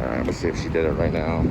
Alright, let's see if she did it right now.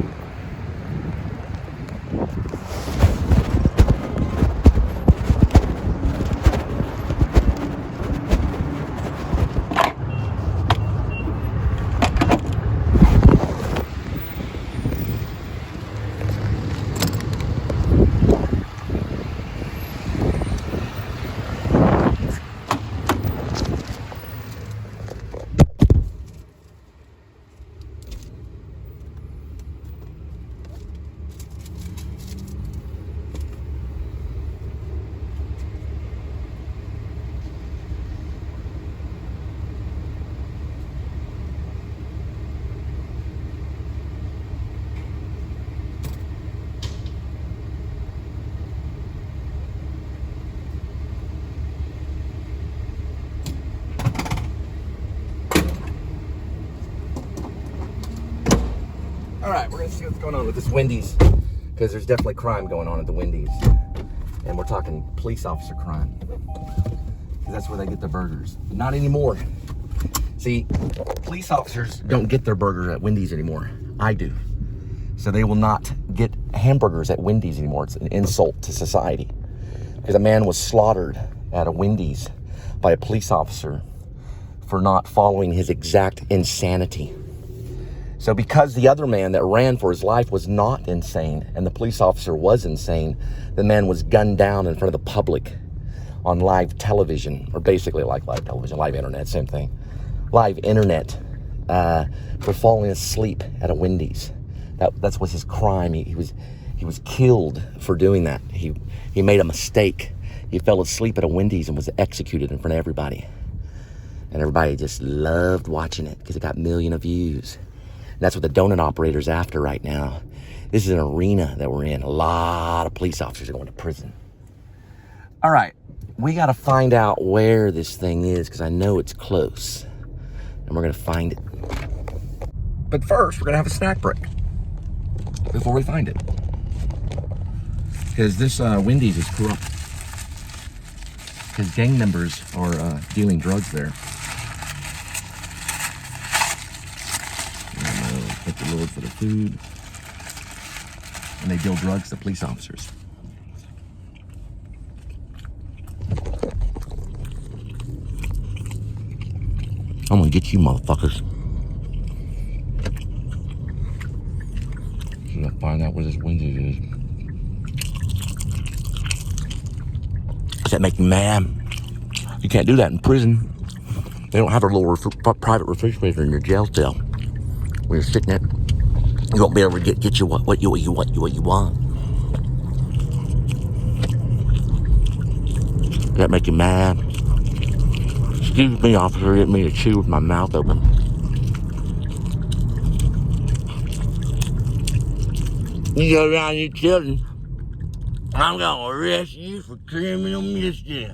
Alright, we're gonna see what's going on with this Wendy's, because there's definitely crime going on at the Wendy's. And we're talking police officer crime, because that's where they get their burgers. But not anymore. See, police officers don't get their burger at Wendy's anymore. I do. So they will not get hamburgers at Wendy's anymore. It's an insult to society. Because a man was slaughtered at a Wendy's by a police officer for not following his exact insanity. So because the other man that ran for his life was not insane, and the police officer was insane, the man was gunned down in front of the public on live television, or basically like live television, live internet, same thing. Live internet, for falling asleep at a Wendy's. That was his crime. He was killed for doing that. He made a mistake. He fell asleep at a Wendy's and was executed in front of everybody. And everybody just loved watching it because it got millions of views. And that's what the donut operator's after right now. This is an arena that we're in. A lot of police officers are going to prison. All right, we got to find out where this thing is, because I know it's close. And we're going to find it. But first, we're going to have a snack break before we find it. Because this Wendy's is corrupt. Because gang members are dealing drugs there. Thank the Lord for the food. And they deal drugs to police officers. I'm gonna get you motherfuckers. Should I find out where this Wendy's is? Does that make you mad? You can't do that in prison. They don't have a little private refrigerator in your jail cell. When you're sitting there, you won't be able to get you what you want. Does that make you mad? Excuse me, officer, I didn't mean to chew with my mouth open. You go around your children, I'm gonna arrest you for criminal mischief.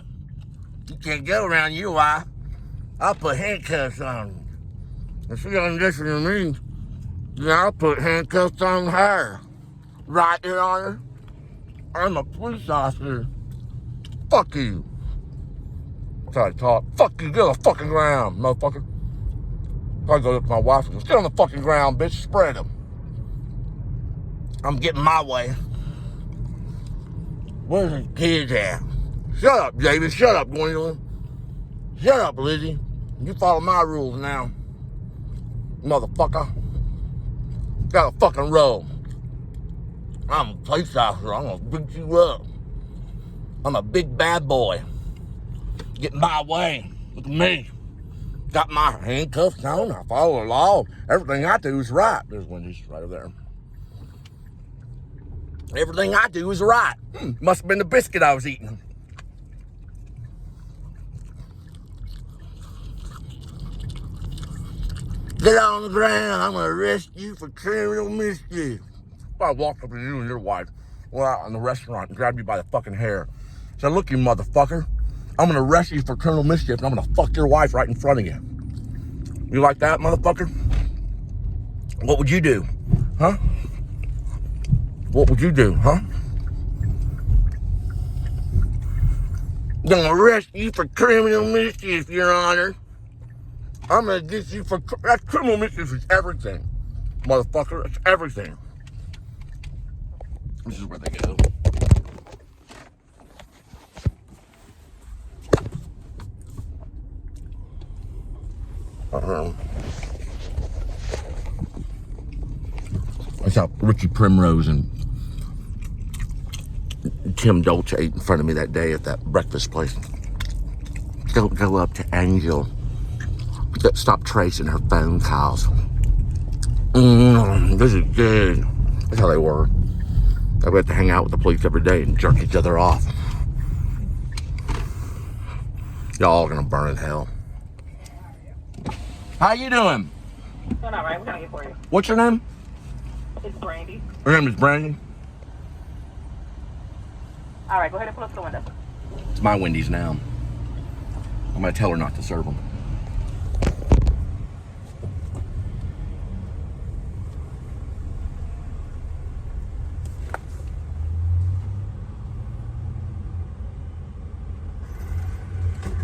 You can't go around your wife. I'll put handcuffs on you. If you don't listen to me, then I'll put handcuffs on her. Right, Your Honor? I'm a police officer. Fuck you. Try to talk. Fuck you, get on the fucking ground, motherfucker. I go look at my wife and go, get on the fucking ground, bitch, spread them. I'm getting my way. Where's the kids at? Shut up, David, shut up, Gwendolyn. Shut up, Lizzie. You follow my rules now. Motherfucker. Got a fucking roll. I'm a police officer. I'm gonna beat you up. I'm a big bad boy. Get my way. Look at me. Got my handcuffs on. I follow the law. Everything I do is right. There's Wendy's right over there. Everything I do is right. Must have been the biscuit I was eating. Get on the ground. I'm going to arrest you for criminal mischief. If I walked up to you and your wife, went out in the restaurant and grabbed you by the fucking hair. Said, look, you motherfucker. I'm going to arrest you for criminal mischief and I'm going to fuck your wife right in front of you. You like that, motherfucker? What would you do? Huh? What would you do, huh? I'm going to arrest you for criminal mischief, Your Honor. I'm gonna get you for that criminal mischief is everything. motherfucker. It's everything. This is where they go. That's how Richie Primrose and Tim Dolce ate in front of me that day at that breakfast place. Don't go up to Angel. Stop tracing her phone calls. This is good. That's how they were. They had to hang out with the police every day and jerk each other off. Y'all gonna burn in hell. How you doing? Doing all right. What can I get for you? What's your name? It's Brandy. Your name is Brandy? All right, go ahead and pull up to the window. It's my Wendy's now. I'm gonna tell her not to serve them.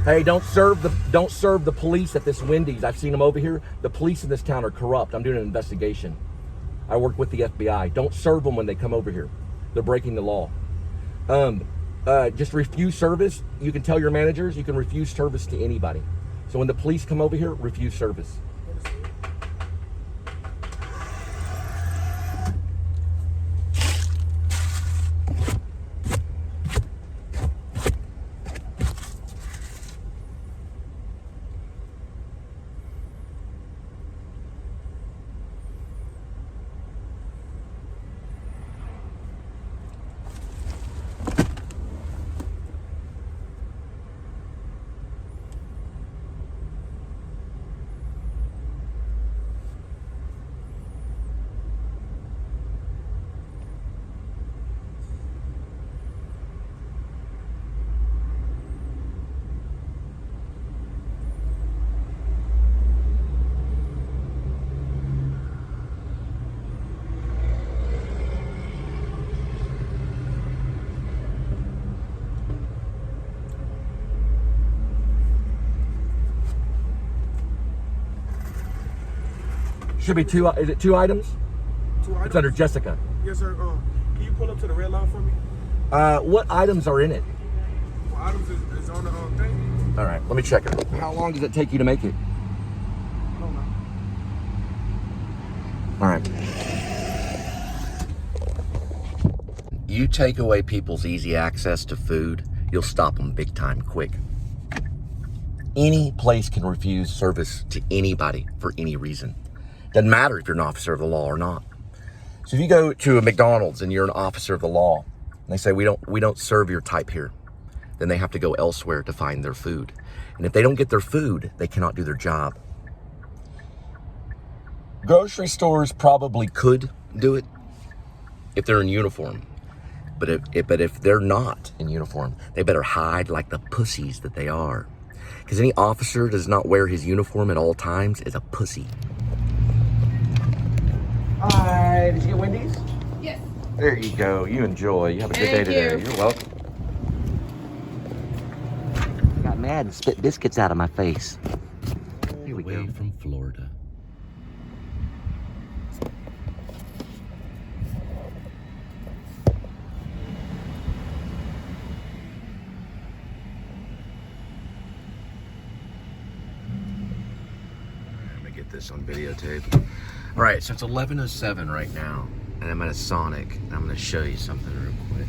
Hey, don't serve the police at this Wendy's. I've seen them over here. The police in this town are corrupt. I'm doing an investigation. I work with the FBI. Don't serve them when they come over here. They're breaking the law. Just refuse service. You can tell your managers you can refuse service to anybody. So when the police come over here, refuse service. Should be two. Is it 2 items? 2 items? It's under Jessica. Yes, sir. Can you pull up to the red line for me? What items are in it? What items is on the thing? All right, let me check it. How long does it take you to make it? I don't know. All right. You take away people's easy access to food, you'll stop them big time quick. Any place can refuse service to anybody for any reason. Doesn't matter if you're an officer of the law or not. So if you go to a McDonald's and you're an officer of the law, and they say we don't serve your type here, then they have to go elsewhere to find their food. And if they don't get their food, they cannot do their job. Grocery stores probably could do it if they're in uniform. But if they're not in uniform, they better hide like the pussies that they are. Because any officer does not wear his uniform at all times is a pussy. Hi, did you get Wendy's? Yes. There you go. You enjoy. You have a good day today. You're welcome. I got mad and spit biscuits out of my face. Here we go. From Florida. Let me get this on videotape. All right, so it's 11:07 right now, and I'm at a Sonic. And I'm going to show you something real quick.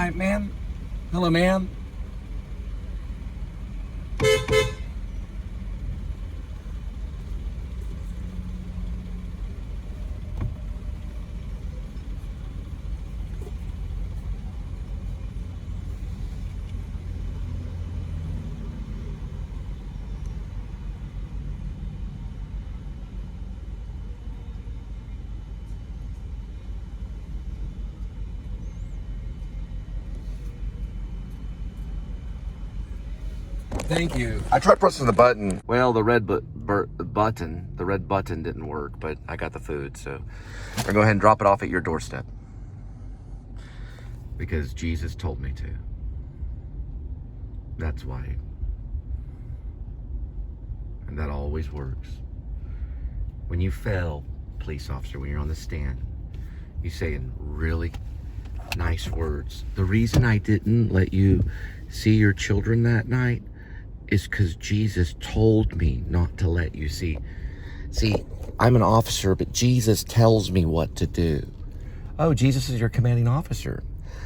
Hi, ma'am. Hello, ma'am. Thank you. I tried pressing the button. Well, the red button didn't work, but I got the food, so I'm gonna go ahead and drop it off at your doorstep because Jesus told me to. That's why. And that always works. When you fail, police officer, when you're on the stand, you say in really nice words, the reason I didn't let you see your children that night is because Jesus told me not to let you see. See, I'm an officer, but Jesus tells me what to do. Oh, Jesus is your commanding officer.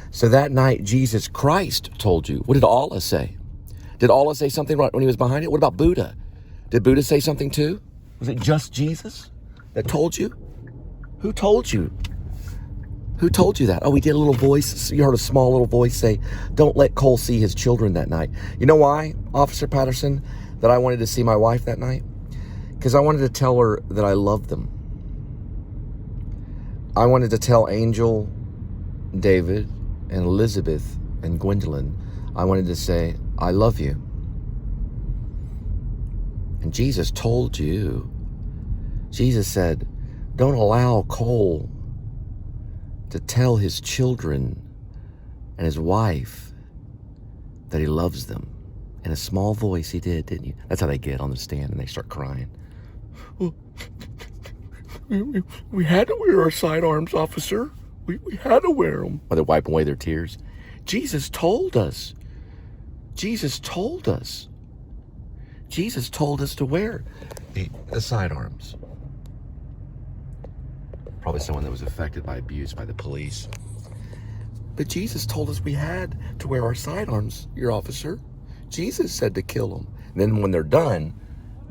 So that night, Jesus Christ told you. What did Allah say? Did Allah say something right when he was behind it? What about Buddha? Did Buddha say something too? Was it just Jesus that told you? Who told you? Who told you that? Oh, we did a little voice. You heard a small little voice say, don't let Cole see his children that night. You know why, Officer Patterson, that I wanted to see my wife that night? Because I wanted to tell her that I loved them. I wanted to tell Angel, David, and Elizabeth, and Gwendolyn, I wanted to say, I love you. And Jesus told you. Jesus said, don't allow Cole to tell his children and his wife that he loves them. In a small voice he did, didn't you? That's how they get on the stand and they start crying. We had to wear our sidearms, officer. We had to wear them. Or they're wiping away their tears. Jesus told us. Jesus told us. Jesus told us to wear the sidearms. Probably someone that was affected by abuse by the police. But Jesus told us we had to wear our sidearms, your officer. Jesus said to kill them. And then when they're done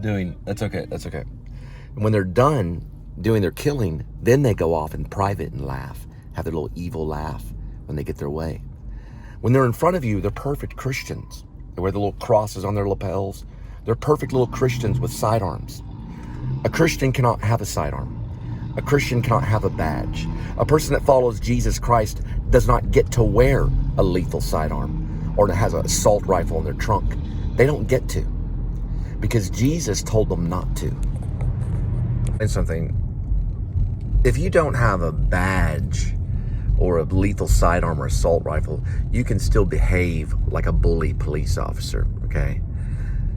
doing, that's okay. And when they're done doing their killing, then they go off in private and laugh, have their little evil laugh when they get their way. When they're in front of you, they're perfect Christians. They wear the little crosses on their lapels. They're perfect little Christians with sidearms. A Christian cannot have a sidearm. A Christian cannot have a badge. A person that follows Jesus Christ does not get to wear a lethal sidearm or has an assault rifle in their trunk. They don't get to because Jesus told them not to. And something, if you don't have a badge or a lethal sidearm or assault rifle, you can still behave like a bully police officer, okay?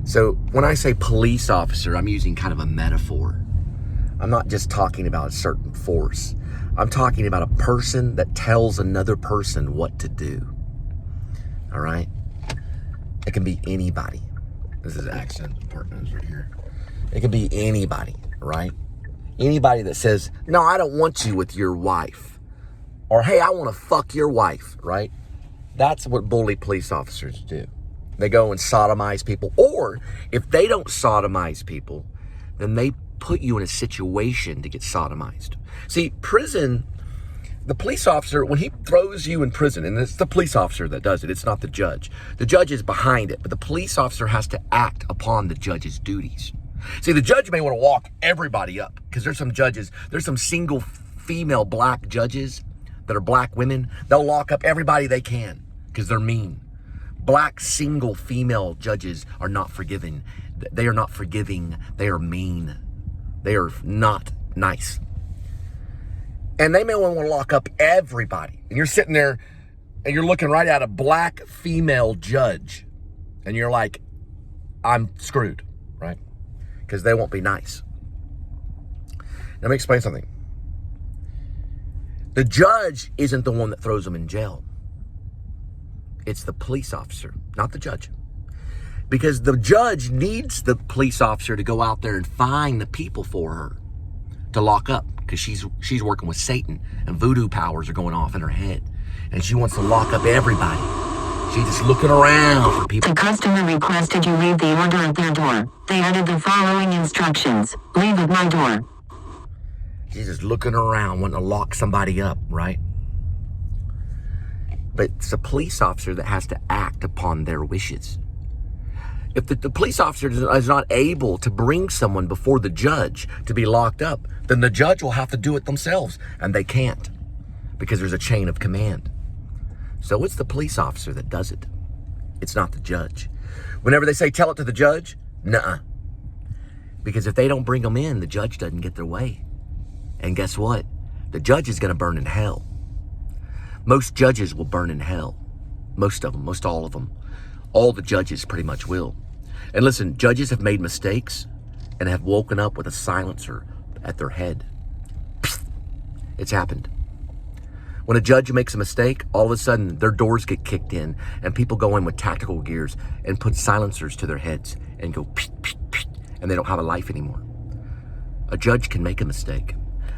So when I say police officer, I'm using kind of a metaphor. I'm not just talking about a certain force. I'm talking about a person that tells another person what to do. All right? It can be anybody. This is accident department right here. It can be anybody, right? Anybody that says, no, I don't want you with your wife. Or, hey, I want to fuck your wife, right? That's what bully police officers do. They go and sodomize people. Or if they don't sodomize people, then they put you in a situation to get sodomized. See, prison, the police officer, when he throws you in prison, and it's the police officer that does it, it's not the judge. The judge is behind it, but the police officer has to act upon the judge's duties. See, the judge may want to walk everybody up because there's some judges, there's some single female black judges that are black women. They'll lock up everybody they can because they're mean. Black single female judges are not forgiving. They are not forgiving. They are mean. They are not nice. And they may want to lock up everybody. And you're sitting there and you're looking right at a black female judge. And you're like, I'm screwed, right? Because they won't be nice. Let me explain something. The judge isn't the one that throws them in jail. It's the police officer, not the judge. Because the judge needs the police officer to go out there and find the people for her to lock up because she's working with Satan and voodoo powers are going off in her head. and she wants to lock up everybody. She's just looking around for people. The customer requested you leave the order at their door. They added the following instructions. Leave at my door. She's just looking around, wanting to lock somebody up, right? But it's a police officer that has to act upon their wishes. If the police officer is not able to bring someone before the judge to be locked up, then the judge will have to do it themselves, and they can't because there's a chain of command. So it's the police officer that does it. It's not the judge. Whenever they say tell it to the judge, nuh-uh. Because if they don't bring them in, the judge doesn't get their way. And guess what? The judge is going to burn in hell. Most judges will burn in hell. Most of them, most all of them. All the judges pretty much will. And listen, judges have made mistakes and have woken up with a silencer at their head. It's happened. When a judge makes a mistake, all of a sudden their doors get kicked in and people go in with tactical gears and put silencers to their heads and go and they don't have a life anymore. A judge can make a mistake.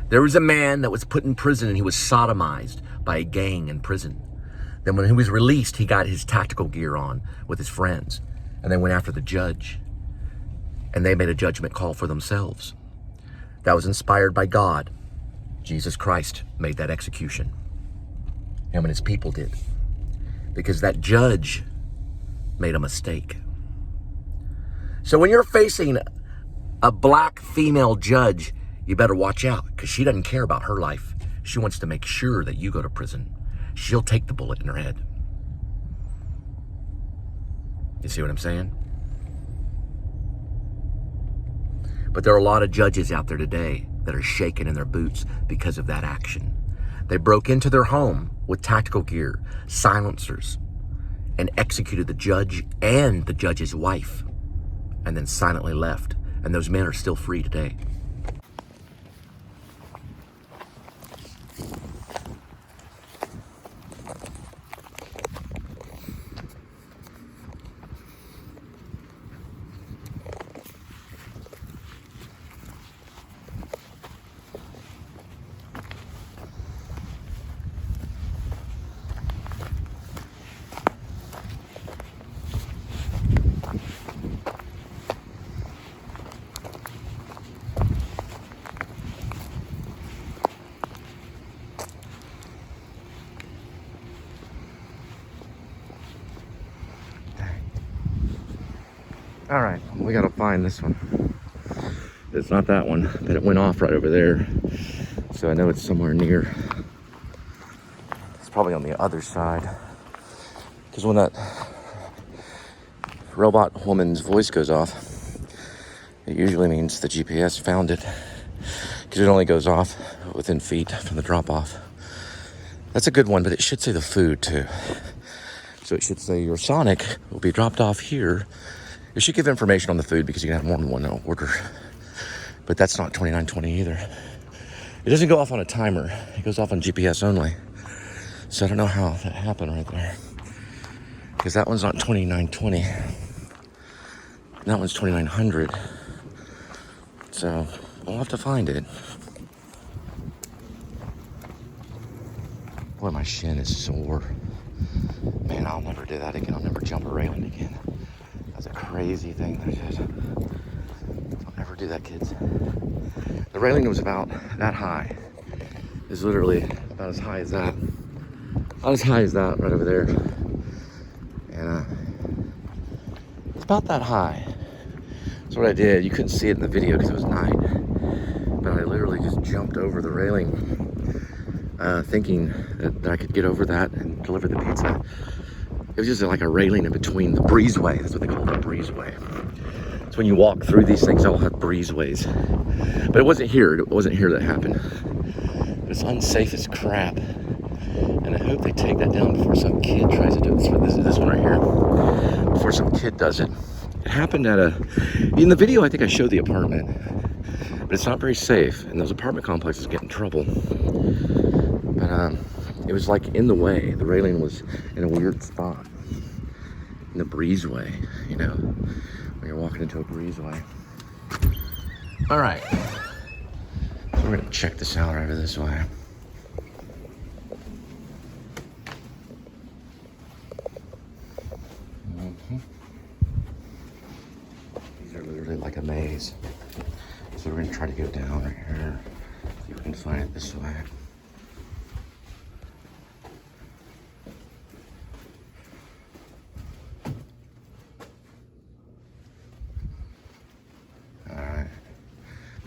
There was a man that was put in prison and he was sodomized by a gang in prison. Then when he was released, he got his tactical gear on with his friends and they went after the judge and they made a judgment call for themselves. That was inspired by God. Jesus Christ made that execution. And when his people did. Because that judge made a mistake. So when you're facing a black female judge, you better watch out because she doesn't care about her life. She wants to make sure that you go to prison. She'll take the bullet in her head. You see what I'm saying? But there are a lot of judges out there today that are shaking in their boots because of that action. They broke into their home with tactical gear, silencers, and executed the judge and the judge's wife, and then silently left. And those men are still free today. All right, we gotta find this one. It's not that one, but it went off right over there. So I know it's somewhere near. It's probably on the other side. Because when that robot woman's voice goes off, it usually means the GPS found it. Because it only goes off within feet from the drop off. That's a good one, but it should say the food too. So it should say your Sonic will be dropped off here. It should give information on the food because you can have more than one order. But that's not 2920 either. It doesn't go off on a timer. It goes off on GPS only. So I don't know how that happened right there. Because that one's not 2920. That one's 2900. So we'll have to find it. Boy, my shin is sore. Man, I'll never do that again. I'll never jump a railing again. That's a crazy thing that I did. Don't ever do that, kids. The railing was about that high. It's literally about as high as that. About as high as that right over there. And it's about that high. That's what I did. You couldn't see it in the video because it was night. But I literally just jumped over the railing, thinking that I could get over that and deliver the pizza. It was just like a railing in between the breezeway. That's what they call it, a breezeway. It's when you walk through these things, they all have breezeways. But it wasn't here. It wasn't here that happened. It's unsafe as crap. And I hope they take that down before some kid tries to do it. This one right here. Before some kid does it. It happened at in the video, I think I showed the apartment. But it's not very safe. And those apartment complexes get in trouble. But it was like in the way. The railing was in a weird spot. In the breezeway, you know, when you're walking into a breezeway. All right. So we're gonna check this out right over this way. go down right here. See if we can find it this way. Alright.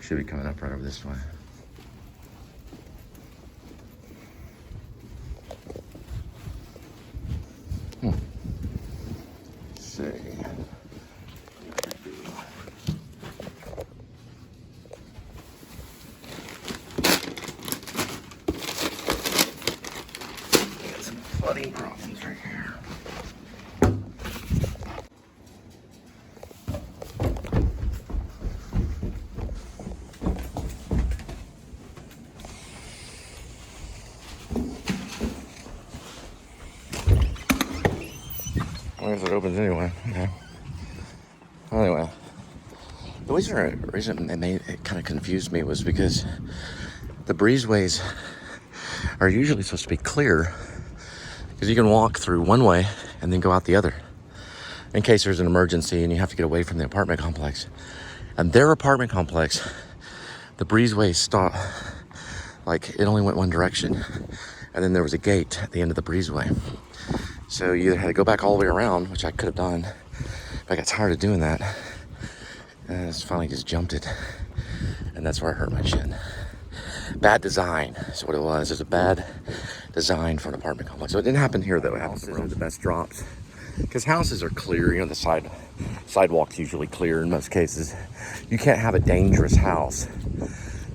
Should be coming up right over this way. Let's see. Flooding problems right here. I guess it opens anyway. Okay. Anyway, the reason it kind of confused me was because the breezeways are usually supposed to be clear. Because you can walk through one way and then go out the other in case there's an emergency and you have to get away from the apartment complex. And their apartment complex, the breezeway stopped, like it only went one direction. And then there was a gate at the end of the breezeway. So you either had to go back all the way around, which I could have done, but I got tired of doing that. And I just finally just jumped it. And that's where I hurt my shin. Bad design is what it was. There's a bad design for an apartment complex. So it didn't happen here though. Houses are the best drops because houses are clear. You know, the sidewalk's usually clear in most cases. You can't have a dangerous house.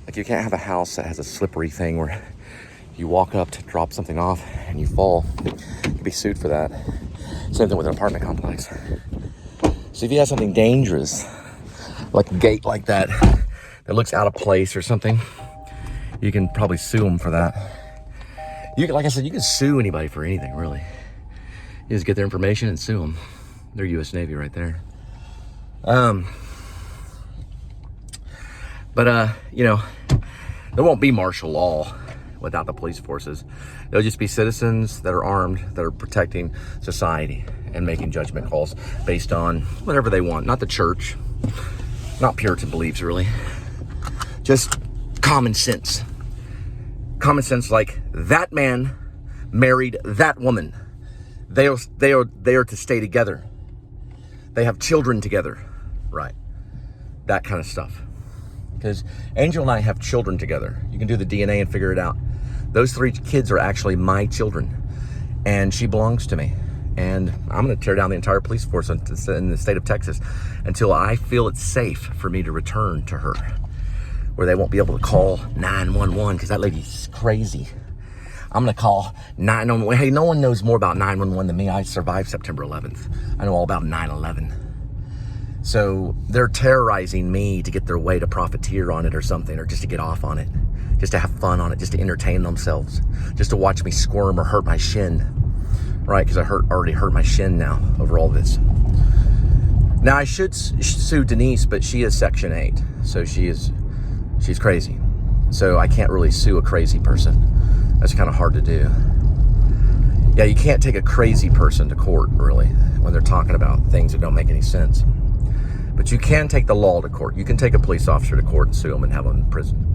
Like you can't have a house that has a slippery thing where you walk up to drop something off and you fall. You'd be sued for that. Same thing with an apartment complex. So if you have something dangerous, like a gate like that looks out of place or something, you can probably sue them for that. Like I said, you can sue anybody for anything, really. You just get their information and sue them. They're U.S. Navy right there. You know, there won't be martial law without the police forces. There'll just be citizens that are armed, that are protecting society and making judgment calls based on whatever they want. Not the church, not Puritan beliefs, really. Just common sense. Common sense, like that man married that woman. They are to stay together. They have children together, right? That kind of stuff. Because Angel and I have children together. You can do the DNA and figure it out. Those 3 kids are actually my children, and she belongs to me. And I'm going to tear down the entire police force in the state of Texas until I feel it's safe for me to return to her, where they won't be able to call 911 because that lady's crazy. I'm going to call 911. Hey, no one knows more about 911 than me. I survived September 11th. I know all about 9/11. So they're terrorizing me to get their way to profiteer on it or something, or just to get off on it, just to have fun on it, just to entertain themselves, just to watch me squirm or hurt my shin, right? Because I already hurt my shin now over all this. Now I should sue Denise, but she is Section 8, so she's crazy. So I can't really sue a crazy person. That's kind of hard to do. Yeah, you can't take a crazy person to court, really, when they're talking about things that don't make any sense. But you can take the law to court. You can take a police officer to court and sue them and have them in prison.